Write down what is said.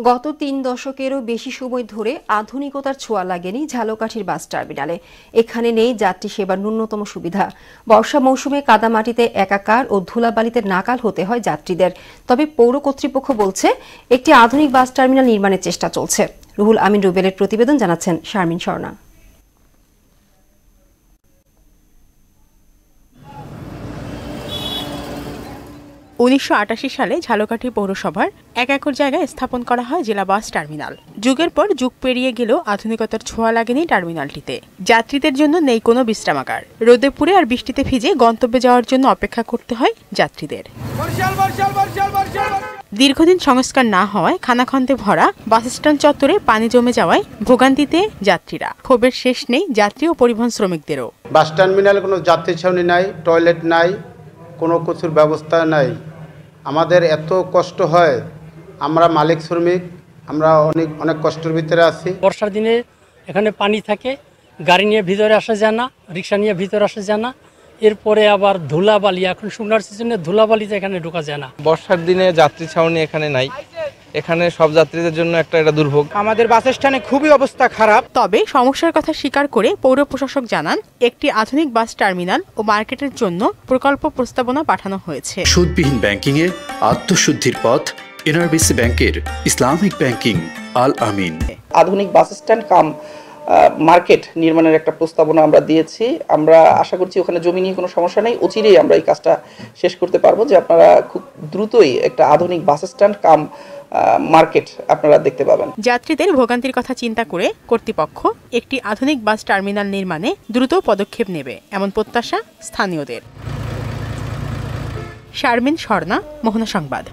গত ৩ দশকেরও বেশি সময় ধরে আধুনিকতার ছোঁয়া লাগেনি ঝালকাঠির বাস টার্মিনালে। এখানে নেই যাত্রী সেবার ন্যূনতম সুবিধা। বর্ষা মৌসুমে কাদামাটিতে একাকার ও ধুলাবালিতে নাকাল হতে হয় যাত্রীদের। তবে পৌর কর্তৃপক্ষ বলছে একটি আধুনিক বাস টার্মিনাল নির্মাণের চেষ্টা চলছে। রুহুল আমিন রুবেলের প্রতিবেদন, জানাচ্ছেন শারমিন স্বর্ণা। ১৯৮৮ সালে ঝালকাঠি পৌরসভার ১ একর জায়গায় স্থাপন করা হয় জেলা বাস টার্মিনাল। যুগের পর যুগ পেরিয়ে গেলেও আধুনিকতার ছোঁয়া লাগেনি টার্মিনালটিতে। যাত্রীদের জন্য নেই কোনো বিশ্রামাগার। রোদে পুড়ে আর বৃষ্টিতে ভিজে গন্তব্যে যাওয়ার জন্য অপেক্ষা করতে হয় যাত্রীদের। দীর্ঘদিন সংস্কার না হওয়ায় খানাখন্দে ভরা বাসস্ট্যান্ড চত্বরে পানি জমে যাওয়ায় ভোগান্তিতে যাত্রীরা। ক্ষোভের শেষ নেই যাত্রী ও পরিবহন শ্রমিকদেরও। বাস টার্মিনালে কোনো যাত্রী ছাউনি নাই, টয়লেট নাই, কোনো কিছুর ব্যবস্থা নাই। আমাদের এত কষ্ট হয়, আমরা মালিক শ্রমিক, আমরা অনেক কষ্টের ভিতরে আছি। বর্ষার দিনে এখানে পানি থাকে, গাড়ি নিয়ে ভিতরে আসা যায় না, রিক্সা নিয়ে ভিতরে আসা যায় না। এরপরে আবার ধুলাবালি, এখন শুকনার সিজনে ধুলাবালিতে এখানে ঢোকা যায় না। বর্ষার দিনে যাত্রী ছাউনি এখানে নাই, এখানে সব যাত্রীদের জন্য এটা দুর্ভোগ। আমাদের বাস স্ট্যান্ডে খুবই অবস্থা খারাপ। তবে সমস্যার কথা স্বীকার করে পৌর প্রশাসক জানান, একটি আধুনিক বাস টার্মিনাল ও মার্কেটের জন্য প্রকল্প প্রস্তাবনা পাঠানো হয়েছে। সুদবিহীন ব্যাংকিং এর আত্মশুদ্ধির পথ এনআরবিসি ব্যাংকের ইসলামিক ব্যাংকিং আল আমিন। আধুনিক বাস স্ট্যান্ড কাম মার্কেট নির্মাণের একটা প্রস্তাবনা আমরা দিয়েছি। আমরা আশা করছি ওখানে জমি নিয়ে কোনো সমস্যা নেই, অচিরেই আমরা এই কাজটা শেষ করতে পারবো, যে আপনারা খুব দ্রুতই একটা আধুনিক বাস স্ট্যান্ড কাম মার্কেট আপনারা দেখতে পাবেন। যাত্রীদের ভোগান্তির কথা চিন্তা করে কর্তৃপক্ষ একটি আধুনিক বাস টার্মিনাল নির্মাণে দ্রুত পদক্ষেপ নেবে, এমন প্রত্যাশা স্থানীয়দের। শারমিন স্বর্ণা, মোহনা সংবাদ।